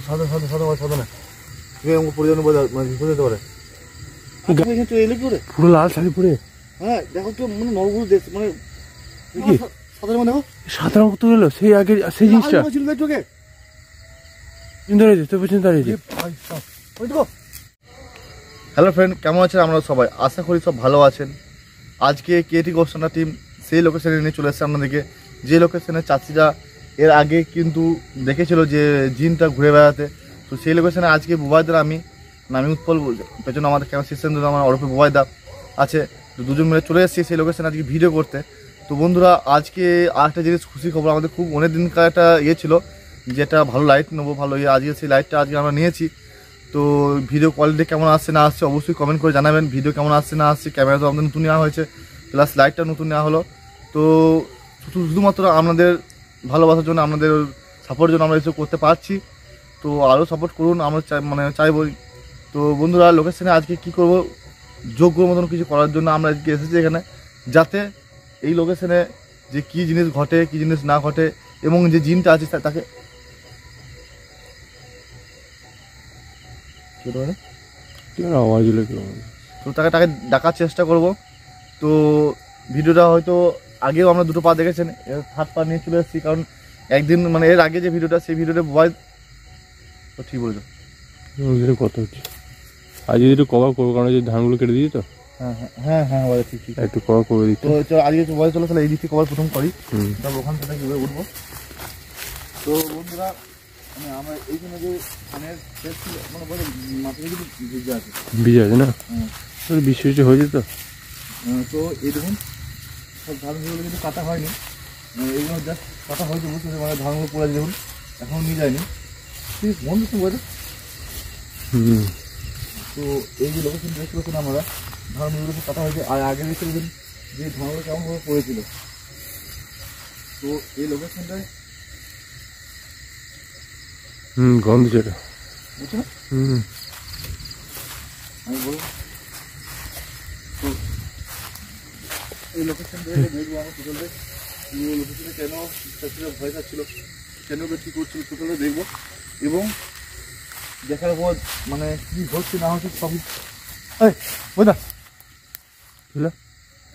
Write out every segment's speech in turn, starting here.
সাধনা পরিজন যেতে পারে পুরো লাল শাড়ি পরে। হ্যাঁ দেখো তো মানে নবগুলো মানে সাধারণ মানে সাধারণ কত গেল সেই আগে সেই জিনিসটা হ্যালো ফ্রেন্ড, কেমন আছেন আপনারা সবাই? আশা করি সব ভালো আছেন। আজকে কেটি গোস্বানা টিম সেই লোকেশনে নিয়ে চলে এসেছে আপনাদেরকে, যে লোকেশনে চাষিরা এর আগে কিন্তু দেখেছিল যে জিনটা ঘুরে বেড়াতে। তো সেই লোকেশনে আজকে বুবাইদার আমি উৎপল, পেছনে আমাদের ক্যামেরা সিস্টেম আমার ওরফে বুবাইদা আছে, দুজন মিলে চলে এসেছি সেই লোকেশনে আজকে ভিডিও করতে। তো বন্ধুরা, আজকে আরেকটা জিনিস খুশি খবর, আমাদের খুব অনেক দিনকার একটা ইয়ে ছিল যেটা ভালো লাইট নেবো, ভালো ইয়ে, আজকে সেই লাইটটা আজকে আমরা নিয়েছি। তো ভিডিও কোয়ালিটি কেমন আসছে না আসছে অবশ্যই কমেন্ট করে জানাবেন। ভিডিও কেমন আসছে না আসছে, ক্যামেরা তো আমাদের নতুন নেওয়া হয়েছে, প্লাস লাইটটা নতুন নেওয়া হলো। তো শুধুমাত্র আপনাদের ভালোবাসার জন্য, আপনাদের সাপোর্টের জন্য আমরা এসব করতে পারছি। তো আরও সাপোর্ট করুন, আমরা চাইবই। তো বন্ধুরা, লোকেশনে আজকে কি করব, যোগ্য মতন কিছু করার জন্য আমরা আজকে এসেছি এখানে, যাতে এই লোকেশনে যে কী জিনিস ঘটে কী জিনিস না ঘটে এবং যে জিনটা আছে তাকে তো তাকে ডাকার চেষ্টা করব। তো ভিডিওটা হয়তো আগেও আমরা দুটো পা দেখেছেন, এর থার্ড পা নিয়ে চলে এসেছি, কারণ একদিন মানে এর আগে যে ভিডিওটা সেই ভিডিওটা মোবাইল তো ঠিক বলেছো কত হচ্ছে আজ যদি একটু কভার করবো, কারণ যে ধানগুলো কেটে দিই তো। হ্যাঁ হ্যাঁ হ্যাঁ হ্যাঁ ঠিক ঠিক একটু কভার করে দিই। তো আজকে মোবাইল চলো, তাহলে এই দিক থেকে কভার প্রথম করি, তারপর ওখান থেকে কীভাবে উঠবো। তো বন্ধুরা, মানে আমরা এইখানে যে ধানের শেষ ছিল মানে বলে মাথায় কিন্তু ভিজে আছে, ভিজে আছে না? হ্যাঁ, বৃষ্টি হয়ে যেত। তো এই দেখুন সব ধানগুলো কিন্তু কাটা হয়নি, এইগুলো জাস্ট কাটা হয়েছে, বুঝতে মানে ধানগুলো পড়ে আছে দেখুন, এখনও নিয়ে যায়নি। ঠিক বন্ধু বলে। তো এই যে লোকেশন দেখতে পাচ্ছেন আমরা, ধানগুলো কাটা হয়েছে, আর আগে দেখতে পাচ্ছেন যে ধানগুলো কেমনভাবে পড়েছিল। তো এই লোকেশনটায় গন্ধ যেটা বুঝছো না, আমি বলবো। তো এই লোকেশনটা দেখবো আমরা টোটালে, লোকেশনে কেন ভয় থাকছিল, কেন কী করছিল টোটালে দেখবো, এবং দেখার পর মানে কী হচ্ছে না হচ্ছে সব। ওই না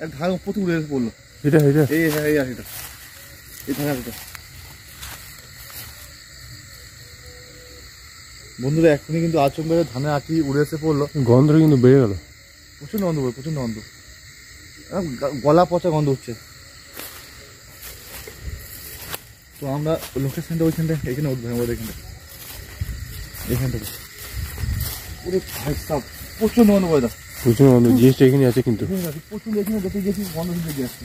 এক ধান প্রতি উড়ে এসে পড়লো, এটা এটা এই হ্যাঁ এই এটা এই ধান এটা। বন্ধুরা, এখনই কিন্তু আচমকা ধানের আঁকি উড়ে এসে পড়লো, গন্ধটা কিন্তু বেড়ে গেল, প্রচণ্ড গন্ধ, প্রচণ্ড গন্ধ, গলা পচা গন্ধ উঠছে। তো আমরা লোকেশনটা ওইখানটা এখানে উঠবো, আমাদের এখানটা ওরে ভাই সাপ, প্রচণ্ড গন্ধ পয়দা, প্রচুর গন্ধ। জিনিসটা এখানে আছে কিন্তু প্রচণ্ড, এখানে দেখে গেছি গন্ধ কিন্তু লেগে আসছে।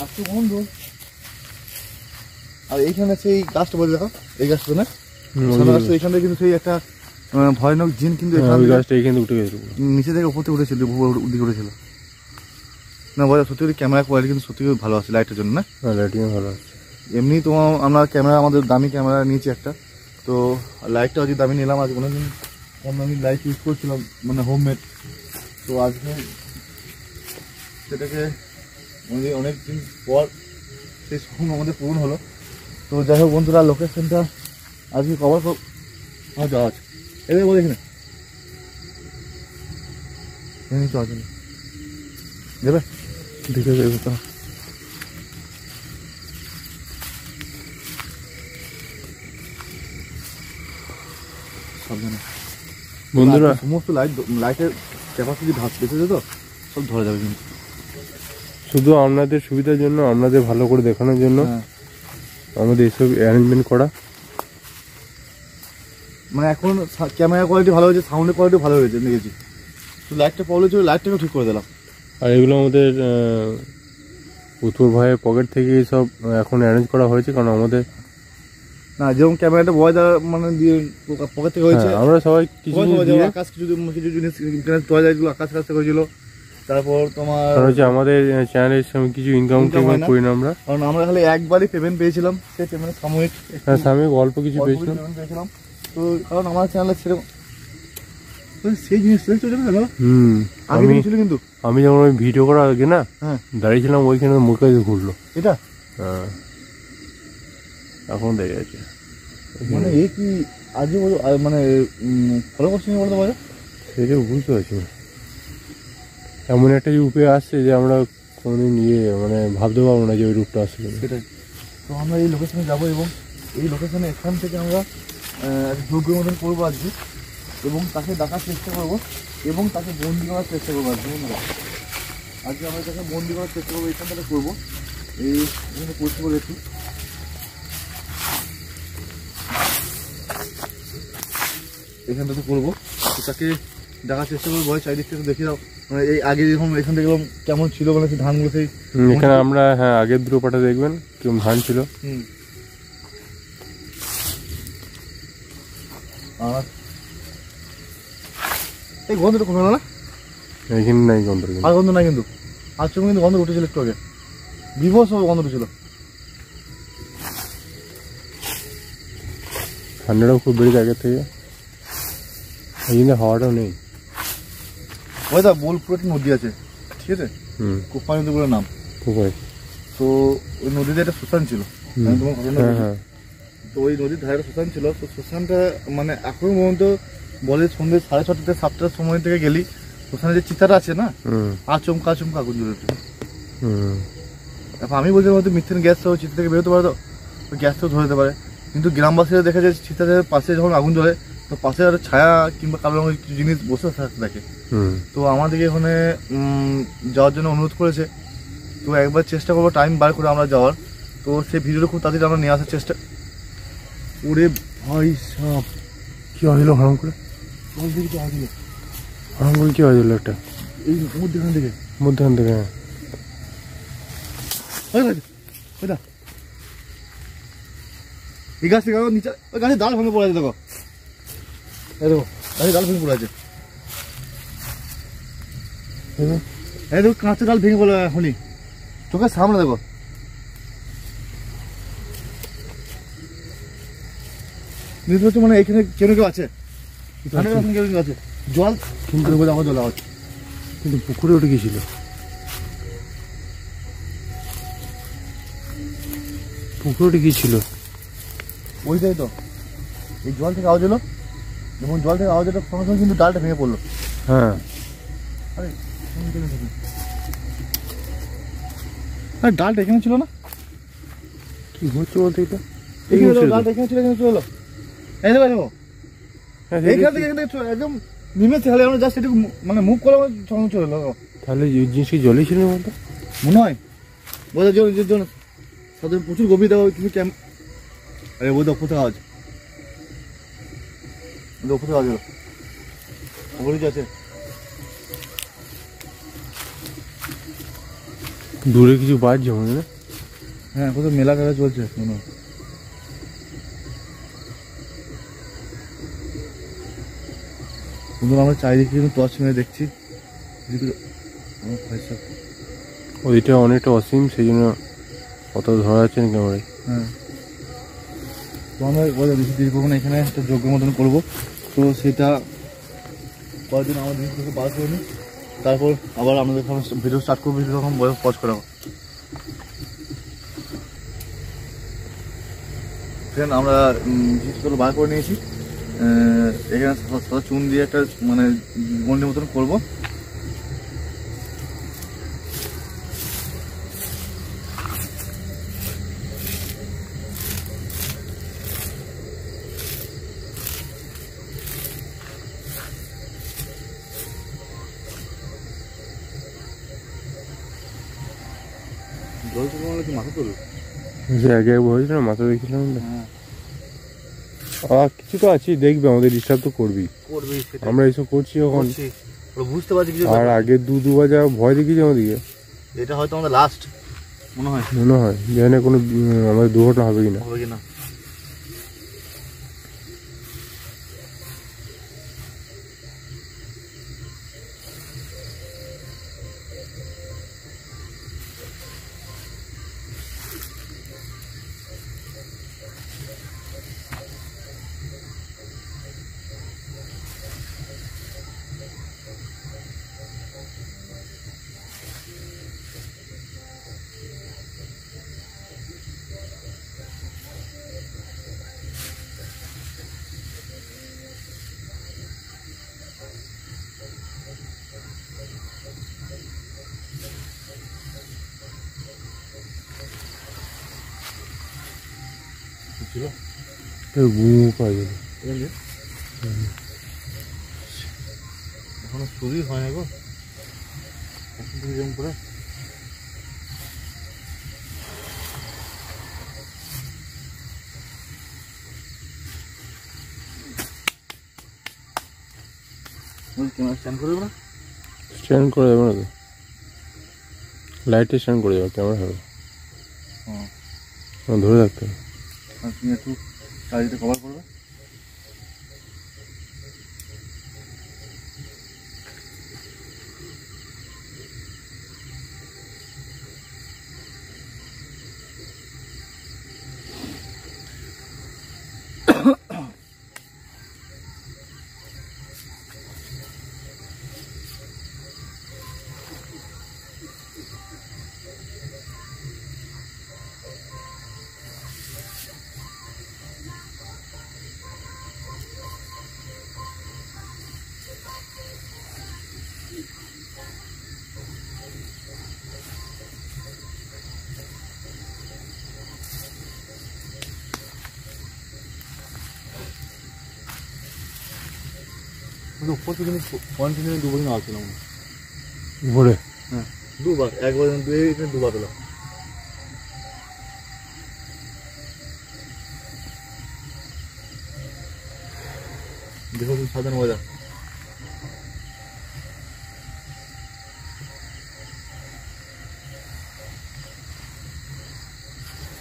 আসছে গন্ধ। আর এইখানে সেই গাছটা বলে দেখো, এই গাছটা না এইখান থেকে কিন্তু সেই একটা ভয়ানক জিন কিন্তু গাছটা এখানে উঠে গেছিল, নিচে থেকে উপর থেকে উঠেছিল, উঠে উঠেছিল না। বলে সত্যি ক্যামেরা কোয়ালিটি কিন্তু সত্যি ভালো আছে লাইটের জন্য না? লাইটিং ভালো আছে। এমনি তো আমরা ক্যামেরা, আমাদের দামি ক্যামেরা নিয়েছি একটা, তো লাইটটা আজকে দামি নিলাম। আজ অনেকদিন কম দামি লাইট ইউজ করছিলাম, মানে হোমমেড। তো আজকে সেটাকে অনেক দিন পর সেই স্বপ্ন আমাদের পূরণ হলো। তো যাই হোক বন্ধুরা, লোকেশনটা আজকে কভার যাওয়া আছে, এদের বলে এখানে নিচে আছে দেবে, দেখে দেবে তো। বন্ধুরা, সমস্ত লাইটের ক্যাপাসিটি বেঁচেছে, তো সব ধরা যাবে কিন্তু শুধু আপনাদের সুবিধার জন্য, আপনাদের ভালো করে দেখানোর জন্য আমাদের এইসব অ্যারেঞ্জমেন্ট করা। মানে এখন ক্যামেরা কোয়ালিটি ভালো হয়েছে, সাউন্ডের কোয়ালিটি ভালো হয়েছে দেখেছি। তো লাইটটা প্রবলেম ছিল, লাইটটাকেও ঠিক করে দিলাম। আর এগুলো আমাদের উত্তর ভাইয়ের পকেট থেকে সব এখন অ্যারেঞ্জ করা হয়েছে, কারণ আমাদের না যেমন ক্যামেরাটা বয়দা মানে দিয়ে পকেট থেকে হয়েছে, আমরা সবাই কিছু আকাশ কিছু জিনিস আকাশ কাছ থেকে হয়েছিল। তারপর তোমার হচ্ছে আমাদের চ্যানেলের সঙ্গে কিছু ইনকাম করি না আমরা, কারণ আমরা খালি একবারই পেমেন্ট পেয়েছিলাম, সেই পেমেন্ট সাময়িক সাময়িক অল্প কিছু পেয়েছিলাম। তো কারণ আমার চ্যানেলে সেরকম সেই জিনিস চলছে না দাদা, আমি ছিল কিন্তু আমি যখন ওই ভিডিও করার আগে না হ্যাঁ দাঁড়িয়েছিলাম ওইখানে মুখে ঘুরলো। এটা হ্যাঁ এখন দেখে আছে মানে এ কি আজকে মানে ফলো করছি না বলতে পারে, সেটা বুঝতে পারছি না। এমন একটা রূপে আসছে যে আমরা কোনোদিন মানে ভাবতে পারবো না যে ওই রূপটা আসছে। সেটাই তো আমরা এই লোকেশনে যাবো এবং এই লোকেশনে এখান থেকে আমরা যোগ্য মতন করবো আজকে এবং তাকে ডাকার চেষ্টা করবো এবং তাকে বন্দি করার চেষ্টা করবো আজকে বন্ধুরা। আজকে আমরা তাকে বন্দি করার চেষ্টা করবো, এখান থেকে করবো এই এখানে করতে পারে একটু এখান থেকে করবো, তাকে দেখার চেষ্টা করবো। ভয় চারিদিক থেকে দেখে দাও মানে এই আগে যখন এখান থেকে কেমন ছিল মানে সেই ধানগুলো সেই এখানে আমরা হ্যাঁ আগের দ্রুপাটা দেখবেন কেমন ধান ছিল। আর এই গন্ধটা কমে গেল না, এখানে নাই গন্ধ, আর গন্ধ নাই কিন্তু আজ সময় কিন্তু গন্ধ উঠেছিল একটু আগে, বিভৎস গন্ধ উঠেছিল। ঠান্ডাটাও খুব বেড়েছে আগের থেকে, এই জন্য হাওয়াটাও নেই। ওই দা বোলপুর একটা নদী আছে ঠিক আছে, কোপা নদী বলে নাম, তো ওই নদীতে একটা শ্মশান ছিল, তো ওই নদীর ধারে শ্মশান ছিল, তো শ্মশানটা মানে এখনো পর্যন্ত বলে সন্ধ্যে 6:30 থেকে 7টার সময় থেকে গেলি শ্মশানে যে চিতাটা আছে না আচমকা আচমকা আগুন জ্বলে ওঠে। এখন আমি বলছি হয়তো মিথেন গ্যাস তো চিতা থেকে বেরোতে পারে, তো ওই গ্যাস তো ধরে যেতে পারে, কিন্তু গ্রামবাসীরা দেখা যায় চিতাদের পাশে যখন আগুন জ্বলে তো পাশে আর ছায়া কিংবা কালো রঙের কিছু জিনিস বসে থাকতে থাকে। তো আমাদেরকে ওখানে যাওয়ার জন্য অনুরোধ করেছে, তো একবার চেষ্টা করবো টাইম বার করে আমরা যাওয়ার, তো সেই ভিডিওটা খুব তাড়াতাড়ি আমরা নিয়ে আসার চেষ্টা। ওরে ভাই সাহ কি হয়েছিল হরম করে, হরম করে কি হয়েছিল একটা এই মধ্যখান থেকে মধ্যখান থেকে এই গাছ থেকে নিচে ওই গাছের ডাল ভেঙে পড়ে আছে, দেখো এই দেখো গাছের ডাল ভেঙে পড়ে আছে, এই দেখো কাঁচের ডাল ভেঙে পড়ে এখনই চোখের সামনে দেখো। বুঝতে পারছো মানে এখানে কেন কেউ আছে, কেউ আছে জল কিন্তু আমার জল আছে, কিন্তু পুকুরে উঠে গেছিল, পুকুরে উঠে গিয়েছিল ওইটাই তো এই জল থেকে আওয়াজ এলো, যখন জল থেকে আওয়াজ এলো সঙ্গে সঙ্গে কিন্তু ডালটা ভেঙে পড়লো। হ্যাঁ আরে ডালটা এখানে ছিল না, কি হচ্ছে বলতে এটা ডালটা এখানে ছিল, এখানে চলে এলো এই দেখো দেখো এইখান থেকে এখানে একদম নিমেছে, তাহলে আমরা জাস্ট এটুকু মানে মুভ করে সঙ্গে চলে এলো। তাহলে এই জিনিসটি জলই ছিল বলতো মনে হয় বোঝার জন্য তাদের প্রচুর গভীর দেওয়া কিন্তু ক্যাম্প। আরে বোধ কোথাও আওয়াজ, কোথাও আওয়াজ খবরই আছে, দূরে কিছু বাজছে মনে না, হ্যাঁ কোথাও মেলা খেলা চলছে মনে হয়। কিন্তু আমরা চারিদিকে কিন্তু টর্চ মেরে দেখছি, ওইটা অনেকটা অসীম সেই জন্য অত ধরা যাচ্ছে না ক্যামেরায়। হ্যাঁ তো আমরা দীর্ঘক্ষণ এখানে একটা যোগ্য মতন করবো, তো সেটা করার জন্য আমার জিনিসগুলোকে বার করে নিই, তারপর আবার আমাদের ভিডিও স্টার্ট করবো, ভিডিও তখন পজ করাবো। ফ্রেন্ড আমরা জিনিসগুলো বার করে নিয়েছি, এখানে সাদা চুন দিয়ে একটা মানে গন্ডির মতন করবো। জল তো কি মাথা তুলবে, যে আগে হয়েছিল না মাথা দেখছিলাম, কিছু তো আছি দেখবে, আমাদের ডিস্টার্ব তো করবি, আমরা এইসব করছি এখন বুঝতে পারছি কিছু। আর আগে দুবার যা ভয় দেখিয়েছি আমাদেরকে, এটা হয়তো আমাদের লাস্ট মনে হয় যেখানে কোনো আমাদের দুর্ঘটনা হবে কিনা। ছিল পাওয়া যাবে এখনো শুরুই হয় না গো, এখন থেকে যেমন করে ক্যামেরা স্ট্যান্ড করে দেবো না? স্ট্যান্ড করে যাবে না তো, লাইটে স্ট্যান্ড করে যাবে, ক্যামেরা হবে ধরে রাখতে হবে। আর তুমি একটু চারিদিকে কভার করবে। ऊपर से कंटिन्यू दुबार ना आते উপরে हाँ दुबार एक बार दुबार पेल देखो तुम साधन मजा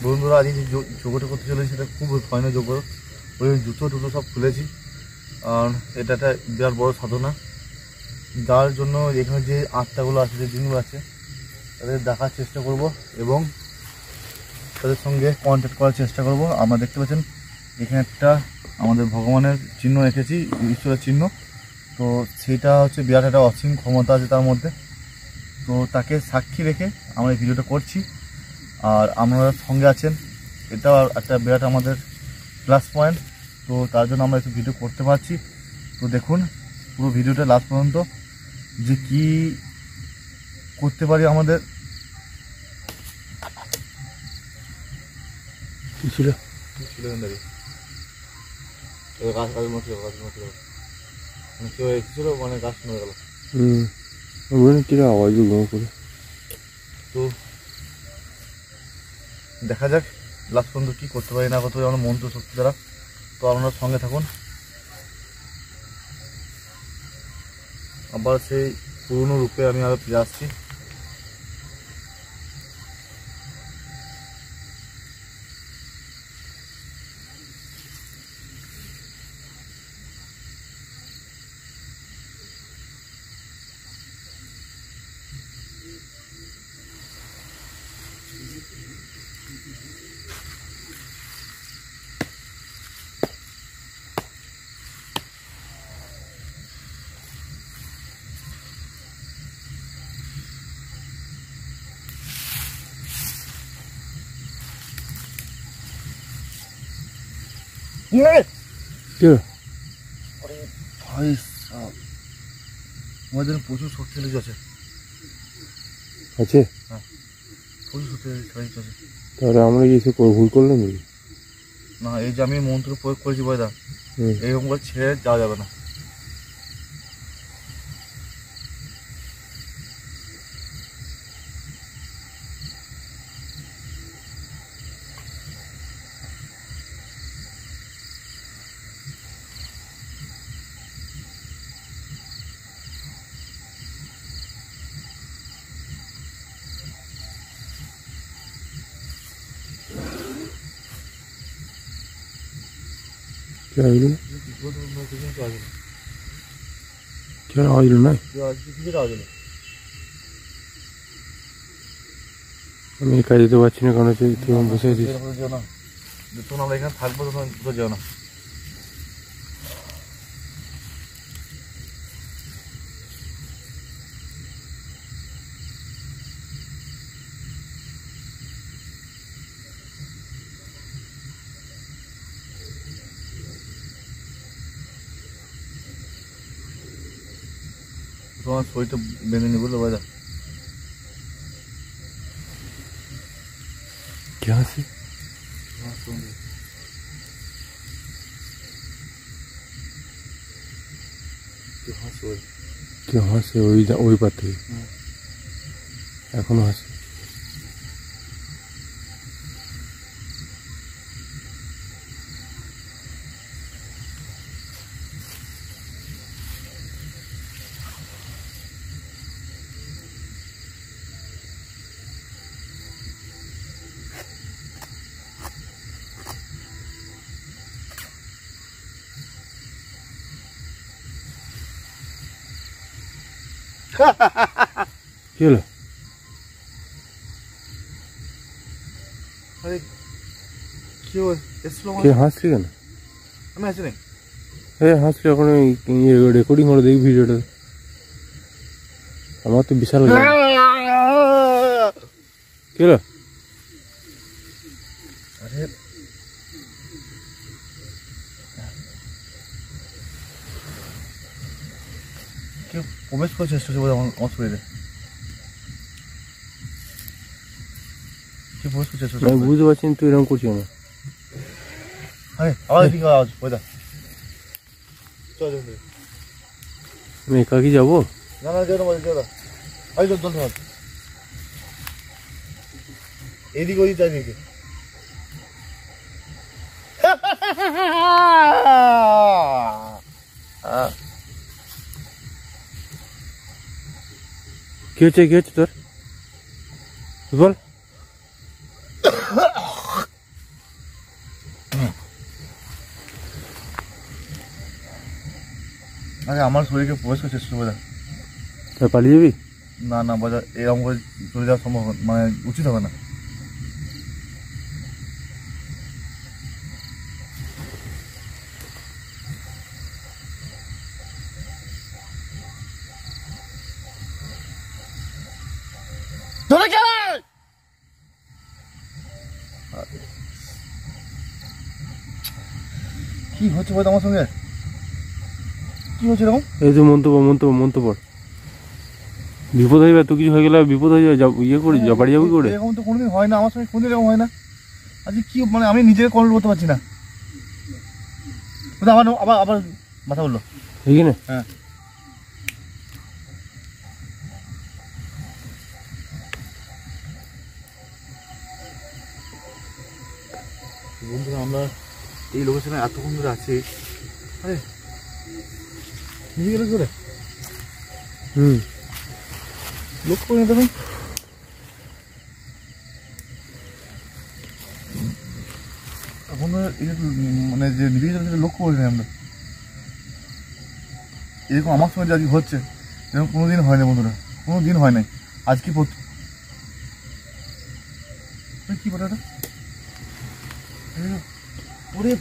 বন্ধুরা আজ যে যোগটা করতে চলেছি সেটা খুব ভয়ানক যোগ, ওই জুতো টুতো সব খুলেছি। আর এটা একটা বিরাট বড় সাধনা, যার জন্য এখানে যে আত্মাগুলো আছে, যে জিনগুলো আছে, তাদের দেখার চেষ্টা করব এবং তাদের সঙ্গে কন্ট্যাক্ট করার চেষ্টা করব। আমরা দেখতে পাচ্ছেন এখানে একটা আমাদের ভগবানের চিহ্ন রেখেছি, ঈশ্বরের চিহ্ন। তো সেটা হচ্ছে বিরাট একটা অসীম ক্ষমতা আছে তার মধ্যে। তো তাকে সাক্ষী রেখে আমরা এই ভিডিওটা করছি, আর আপনারা সঙ্গে আছেন, এটা একটা বিরাট আমাদের প্লাস পয়েন্ট। তো তার জন্য আমরা একটু ভিডিও করতে পারছি। তো দেখুন পুরো ভিডিওটা লাস্ট পর্যন্ত, যে কি করতে পারি আমাদের। কি ছিল কেউ এসেছিল, মানে গাছ শুনে গেল। কিরা আওয়াজ করে। তো দেখা যাক লাস্ট পর্যন্ত কি করতে পারি না করতে পারি আমরা মন্ত্র শক্তি দ্বারা। তো আপনারা সঙ্গে থাকুন, আবার সেই পুরনো রূপে আমি আবার ফিরে আসছি। ভাই সাহেব আমাদের প্রচুর শক্তিশালী আছে, আছে হ্যাঁ প্রচুর শক্তিশালী আছে। তাহলে আমরা কি ভুল করলাম নাকি? না, এই যে আমি মন্ত্র প্রয়োগ করেছি বয়দা, এইরকম করে ছেড়ে যাওয়া যাবে না। क्या आवाज लो ना আমি কাজ দিতে পারছি না, কারণ হচ্ছে তুমি বসে আছিস। যতক্ষণ আমরা এখানে থাকবো তখন কোথাও যেও না। তোমার শরীরটা বেঁধে নি বললো বাজা। क्या से কেউ হাসে ওই পার থেকে, এখনো হাসে। কি হলো? আরে কি এসলো? কে হাসছে কেন? আমি আছি নাই। হাসলে এখন রেকর্ডিং করে দেখি ভিডিওটা। আমার তো বিশাল কি হলো? আরে কেউ প্রবেশ করার চেষ্টা করছে আমার শরীরে। কেউ প্রবেশ করার চেষ্টা করছে। আমি বুঝতে পারছি না তুই এরকম করছিস না। আরে আওয়াজ দিকে আওয়াজ ওইটা। চল চল। আমি একাকি যাবো? না না যেও না যেও না। আই চল ধন্যবাদ। এদিকে ওই চারিদিকে। কি হচ্ছে তোর বল? আরে আমার শরীরকে প্রবেশ করছে সুবিধা। তাই পালিয়ে যাবি? না না বাজার এরকম করে চলে যাওয়া সম্ভব মানে উচিত হবে না। কি হচ্ছে বল আমার সঙ্গে? কি হচ্ছে এরকম? এই যে মন্তব্য বিপদ হয়ে যাবে, তো কিছু হয়ে গেলে বিপদ হয়ে যাবে, ইয়ে করে বাড়ি যাবি করে। এরকম তো কোনোদিন হয় না আমার সঙ্গে, কোনোদিন এরকম হয় না। আজকে কি মানে আমি নিজেকে কন্ট্রোল করতে পারছি না। আবার আবার আবার মাথা বললো এইখানে। হ্যাঁ বন্ধুরা আমরা এই লোকেশনে এতক্ষণ ধরে আছি। আরে নিজে গেলে ধরে লক্ষ্য করে তুমি এখন মানে যে নিজে লক্ষ্য করি না আমরা। এরকম আমার সঙ্গে যে আজকে হচ্ছে এরকম কোনোদিন হয় না বন্ধুরা, কোনোদিন হয় নাই। আজকে কি বলে ওরে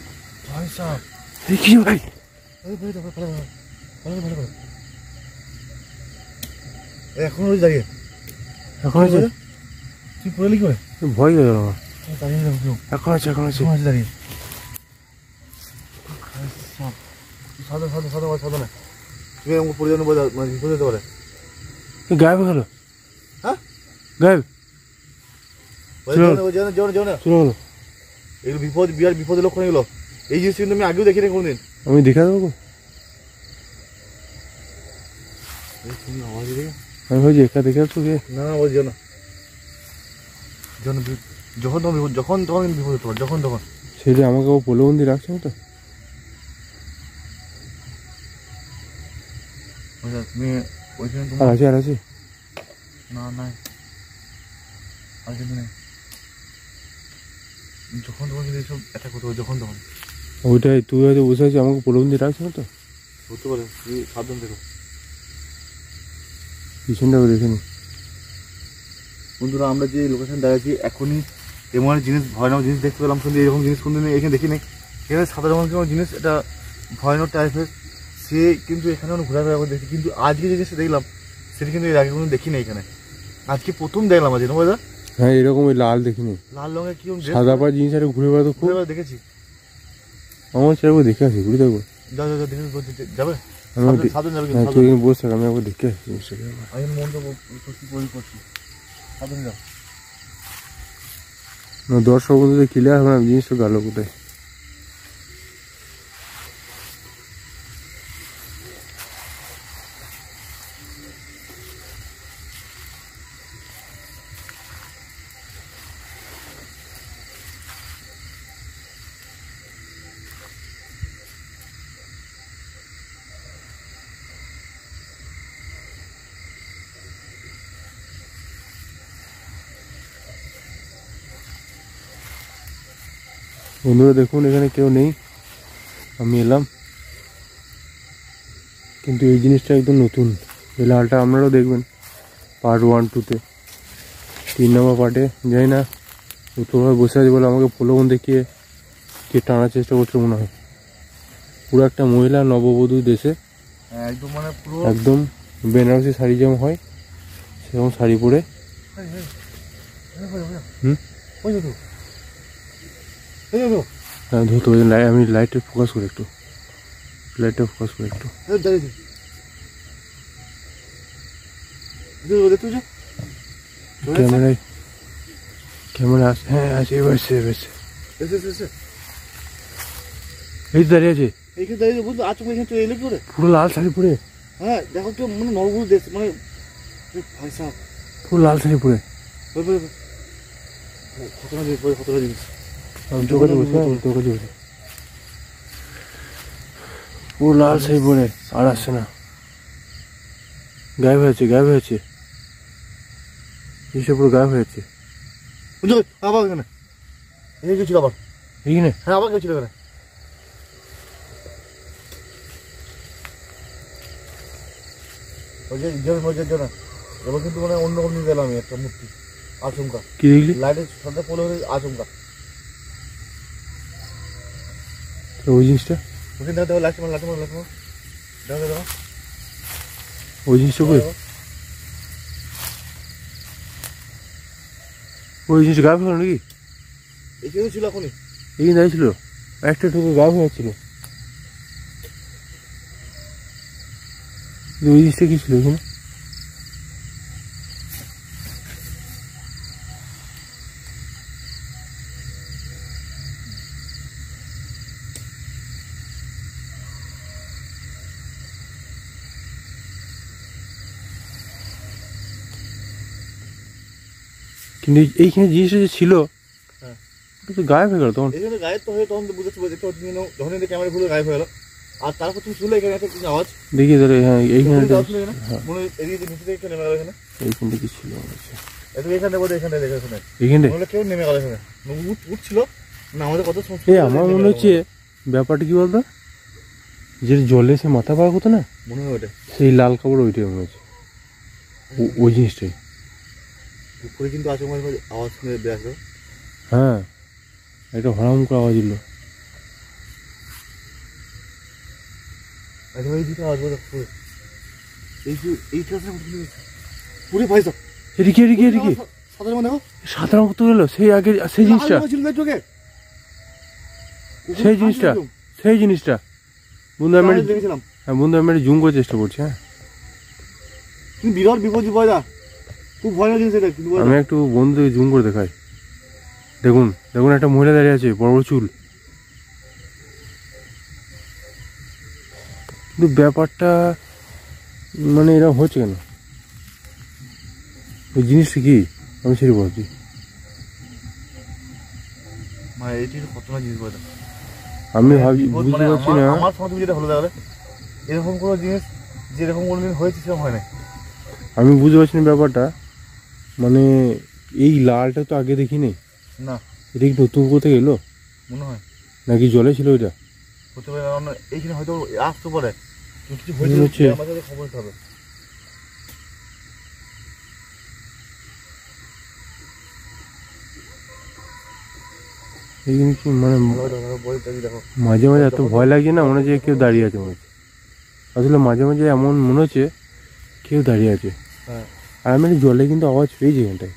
ভাই সাহেব দেখি ভাই, এখন ওই দাঁড়িয়ে এখন আছে। তুই পড়ে কি করে ভয় হয়ে গেল আমার। দাঁড়িয়ে এখন আছে দাঁড়িয়ে সাদা সাদা সাদা সাদা না তুমি আমাকে পড়ে যাবে মানে বিপদ যেতে পারে। গায়েব গেল। হ্যাঁ গায়েব চলো এগুলো বিপদ বিরাট বিপদের লক্ষণ এগুলো। এই জিনিস কিন্তু আমি আগেও দেখিনি কোনোদিন। আমি দেখা দেবো আওয়াজ দিয়ে আমি ভাবছি একা দেখে আসছো কে? না না বলছি না যখন তখন বিপদ, যখন তখন বিপদ হতে পারে, যখন তখন। সেটা আমাকে ও পোলবন্দি রাখছে না তো? তুমি ওইখানে আর আছে না না আর কিন্তু নেই। যখন তখন কিন্তু এইসব অ্যাটাক করতে পারে, যখন তখন। ওইটাই তুই হয়তো বসে আছিস, আমাকে পোলবন্দি রাখছে না তো? হতে পারে, তুমি সাবধান দেখো। পিছনটা দেখে নি। বন্ধুরা আমরা যে লোকেশন দেখাচ্ছি এখনই এমন জিনিস ভয়ানক জিনিস দেখতে পেলাম, কিন্তু এরকম জিনিস কোনোদিন এখানে দেখি নাই। এখানে সাধারণ কোনো জিনিস এটা ভয়ানক টাইপের, সে কিন্তু এখানে ঘোরাফেরা করে দেখি, কিন্তু আজকে যে জিনিসটা দেখলাম সেটা কিন্তু এর আগে কোনো দেখি না এখানে। আজকে প্রথম দেখলাম আজ এরকম। হ্যাঁ এরকম ওই লাল দেখিনি, লাল রঙের কি সাদা পাড় জিনিস আর ঘুরে বেড়াতো খুব দেখেছি। আমার সেরকম দেখে আসি, ঘুরে দেখবো। যাও যাও দেখে যাবে সাবধান যাবে তুই বসে থাক, আমি একবার দেখে আসি জিনিসটাকে। আমি মন তো করছি সাবধান যাও। দর্শক বন্ধুদের ক্লিয়ার হবে না জিনিসটা গেল কোথায়। বন্ধুরা দেখুন এখানে কেউ নেই, আমি এলাম, কিন্তু এই জিনিসটা একদম নতুন। এই লালটা আপনারাও দেখবেন পার্ট 1, 2-তে। 3 নম্বর পার্টে যাই না উত্তরভাবে বসে আছে বলে আমাকে প্রলোভন দেখিয়ে কে টানার চেষ্টা করছে মনে হয়। পুরো একটা মহিলা নববধূ দেশে একদম মানে পুরো একদম বেনারসি শাড়ি যেমন হয় সেরকম শাড়ি পরে। হ্যাঁ ধরতে পারছি, আমি লাইটটা ফোকাস করে একটু, লাইটটা ফোকাস করে একটু। ক্যামেরায় ক্যামেরা আছে, হ্যাঁ আছে, এবার এসছে। এই তো দাঁড়িয়ে আছে এইখানে দাঁড়িয়ে বুঝলো আচমকা এখানে চলে এলো কি করে? পুরো লাল শাড়ি পরে। হ্যাঁ দেখো তো মানে নববধূ দেশ মানে ভাই সাহেব পুরো লাল শাড়ি পরে। খতরা জিনিস বলে খতরা জিনিস। আমি তোর কাছে বসে, আমি তোর কাছে বসে। পুরো লাল শাড়ি পরে আর আসছে না, গায়েব হয়েছে, গায়েব হয়েছে, এইসব পুরো গায়েব হয়েছে। বুঝলো আবার এখানে এই গেছিল আবার এইখানে, হ্যাঁ আবার গেছিল এখানে। ওই যে মজার জন্য এবার কিন্তু মানে অন্যরকম নিয়ে গেলাম আমি একটা মূর্তি আচমকা। কি দেখলি? লাইটের সাথে পড়ে হলে আচমকা ওই জিনিসটা, ওখানে দেখো লাইট মার লাইট মার লাইট মার দেখো দেখো ওই জিনিসটা কই? ওই জিনিস গায়েব হলো নাকি? এখানে ছিল এখনই, এইখানে দাঁড়িয়েছিল, একটা ঠুকে গায়েব হয়ে যাচ্ছিল। ওই জিনিসটা কি ছিল এখানে? কিন্তু এইখানে জিনিসটা যে ছিল হ্যাঁ ওটা তো গায়েব হয়ে গেল তখন। এখানে গায়েব তো হয়ে তখন তো বুঝতে দেখতে পাচ্ছি যখন ক্যামেরা খুলে গায়েব হয়ে গেল। আর তারপর তুমি শুনলে এখানে একটা কিছু আওয়াজ দেখি ধরে, হ্যাঁ এইখানে মনে এদিকে নিচে থেকে নেমে গেল এখানে। এইখানটা কি ছিল? এত এখানে বোধ এখানে দেখে এখানে এইখানে বলে কেউ নেমে গেল এখানে উঠছিল না আমাদের কত সমস্যা। এই আমার মনে হচ্ছে ব্যাপারটা কি বলতো, যে জলে সে মাথা পাওয়া হতো না, মনে হয় ওটা সেই লাল কাপড় ওইটাই মনে হচ্ছে, ওই জিনিসটাই। উপরে কিন্তু আচমকা আওয়াজ শুনে আসলো। হ্যাঁ একটা হরাম করে আওয়াজ দিল। এই দিকে আওয়াজ বলে পুরো এইটা পুরো ভাই সব এদিকে এদিকে এদিকে সাধারণ মানে সাধারণ করতে গেল সেই আগে সেই জিনিসটা, সেই জিনিসটা, সেই জিনিসটা বন্ধু আমি দেখেছিলাম। হ্যাঁ বন্ধু আমি জুম করার চেষ্টা করছি। হ্যাঁ তুমি বিরাট বিপদ পয়দা, খুব ভয় জিনিস এটা। আমি একটু বন্ধুকে জুম করে দেখাই। দেখুন দেখুন একটা মহিলা দাঁড়িয়ে আছে, বড় বড় চুল। কিন্তু ব্যাপারটা মানে এরকম হচ্ছে কেন? ওই জিনিসটা কি আমি সেটা বলছি। মানে এইটির কতটা জিনিস পয়দা আমি ভাবছি, বুঝতে পারছি না। আমার সঙ্গে যেটা হলো তাহলে এরকম কোনো জিনিস যেরকম কোনোদিন হয়েছে সেরকম হয় না। আমি বুঝতে পারছি না ব্যাপারটা, মানে এই লালটা তো আগে দেখি নেই না। এটা কি নতুন কোথায় এলো মনে হয়, নাকি জলে ছিল এটা? হতে পারে কারণ এইখানে হয়তো আসতে পারে কিছু মনে হচ্ছে। আমাদের খবর দিতে হবে। এই জিনিস মানে দেখো মাঝে মাঝে এত ভয় লাগছে না, মনে হচ্ছে কেউ দাঁড়িয়ে আছে মনে হচ্ছে। আসলে মাঝে মাঝে এমন মনে হচ্ছে কেউ দাঁড়িয়ে আছে। হ্যাঁ আর আমি জলে কিন্তু আওয়াজ পেয়েছি এখানটায়,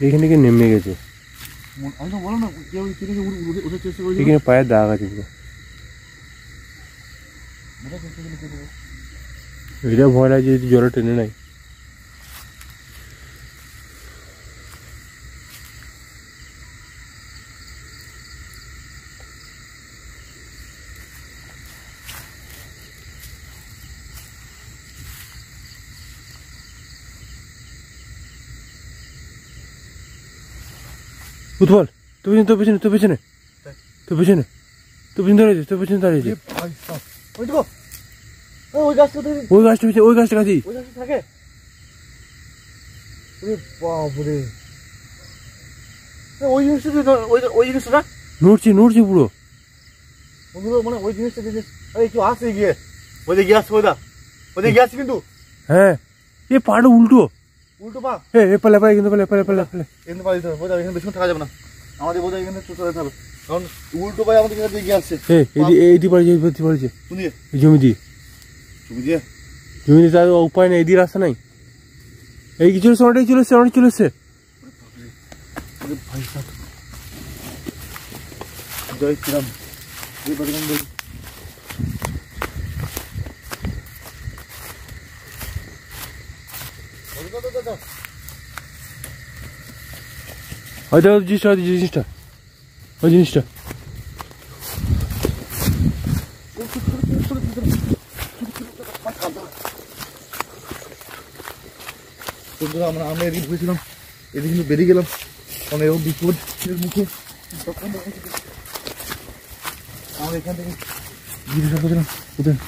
এইখানে কি নেমে গেছে। আমি তো বললাম না কেউ উঠে চেষ্টা করেছি, এখানে পায়ের দাগ আছে পুরো। এটা ভয় লাগছে যদি জলে টেনে নাই। উৎপল তোর পেছনে, তোর পেছনে, তোর পেছনে, তোর পেছনে দাঁড়িয়েছে, তোর পেছনে দাঁড়িয়েছে। ওই গাছটা ওই গাছটা পেছনে, ওই গাছটা কাছি ওই গাছটা থাকে। বাপরে ওই জিনিসটা ওই জিনিসটা নড়ছে নড়ছে পুরো। বন্ধুরা মানে ওই জিনিসটা জিনিস, আরে কেউ আসছে গিয়ে, ওই যে গিয়ে আসছে, ওইটা ওই যে গিয়ে আসছে কিন্তু, হ্যাঁ এ পাড়ো উল্টো, উল্টো পা এ পালে পালে কিন্তু পালে পালে পালে পালে এখানে পা দিতে হবে, বোঝা এখানে বেশি থাকা যাবে না, আমাদের বোঝা এখানে চলে যেতে হবে, কারণ উল্টো পায়ে আমাদের এখানে দিয়ে গিয়ে আসছে। এইটি পাড়ছে এইটি পাড়ছে কোন দিকে? এই জমি দিয়ে, তুমি দিয়ে জমি দিয়ে তার উপায় নেই, এদিকে রাস্তা নাই। এই কি চলেছে, অনেকটাই চলেছে, অনেক চলেছে। ভাই সাহেব জয় শ্রীরাম, জয় বজরং বলি। ওই দেখো জিনিসটা, ওই জিনিসটা, ওই জিনিসটা বন্ধুরা আমরা এদিকে ঢুকেছিলাম, এদিকে কিন্তু বেরিয়ে গেলাম, কারণ এরকম বিপদের মুখে আমরা এখান থেকে জিজ্ঞাসা করছিলাম কোথায়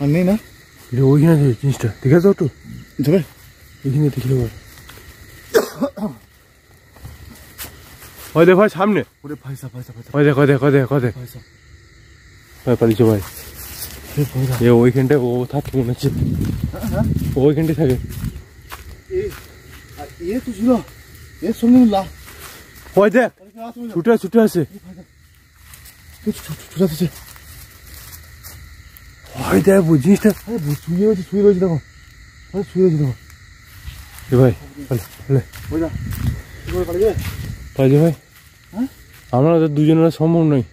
আর নেই না, ওইখানে আছে জিনিসটা, দেখে যাও একটু যাবে এইখানে দেখলে ওই দেখ ভাই সামনে, ওরে ভাই সাহেব ভাই সাহেব ওই দেখ ওই দেখ ওই দেখ ওই দেখ ভাই সাহেব ভাই পালিয়েছে ভাই। এ ওইখানটায় ও থাকে মনে হচ্ছে, ওইখানটায় থাকে। এ তো ছিল এর সঙ্গে ওই দেখ ছুটে ছুটে আছে, ছুটে আসছে, ওই দেখ জিনিসটা শুয়ে রয়েছে দেখো, শুয়ে রয়েছে দেখো এ ভাই পালে পালে ওইটা কি করে পালিয়ে যাবে? পালিয়েছে ভাই। হ্যাঁ আমরা ওদের দুজনের সম্ভব নয়,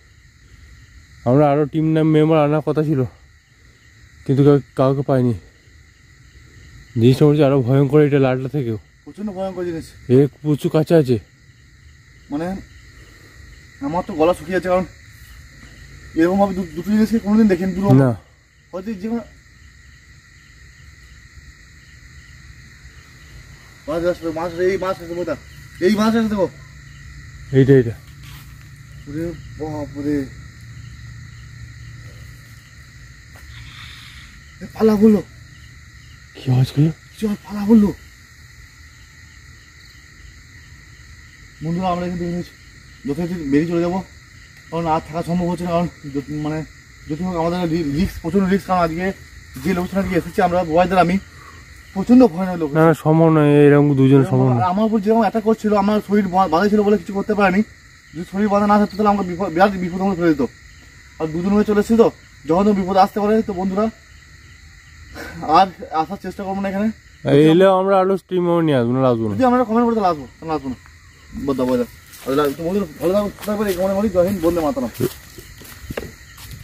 আমরা আরো টিম মেম্বার আনার কথা ছিল কিন্তু কাউকে পাইনি। জিনিসটা বলছে আরো ভয়ঙ্কর এটা লাটটা থেকেও, প্রচন্ড ভয়ঙ্কর জিনিস, এ প্রচুর কাছে আছে। মানে আমার তো গলা শুকিয়ে যাচ্ছে, কারণ এরকম ভাবে দুটো জিনিসকে কোনোদিন দেখেন দুটো না হয়তো যে কোনো মাছ আসবে, মাছ এই মাছ আসবে, বোঝা এই মাছ আসবে দেখো, এইটা এইটা ওরে বাপরে পালা বললো, কি হয়েছিল, চল পালা বললো। বন্ধুরা আমরা কিন্তু যথাযথ বেরিয়ে চলে যাবো, কারণ আর থাকা সম্ভব হচ্ছে না, কারণ মানে যদি হোক আমাদের রিস্ক, প্রচন্ড রিস্ক, কারণ আজকে যে লোকেশনে গিয়ে এসেছি আমরা বয়দের আমি প্রচন্ড ভয় নয় লোক, না না সম্ভব নয়, এরকম দুজনের সম্ভব নয়। আমার উপর যেরকম অ্যাটাক করছিল, আমার শরীর বাঁধা ছিল বলে কিছু করতে পারিনি, যদি শরীর বাঁধা না থাকতো তাহলে আমাকে বিরাট বিপদ আমরা ফেলে দিত, আর দুজন হয়ে চলেছি তো যখন বিপদ আসতে পারে। তো বন্ধুরা আর আসার চেষ্টা করবো না এখানে, এলে আমরা আরো স্ট্রিম নিয়ে আসবো না, আসবো না। যদি আমরা কমেন্ট করতে আসবো, আসবো না বোঝা বোঝা। বন্ধুরা ভালো থাকবে, জয় হিন্দ, বন্দে মাতরম।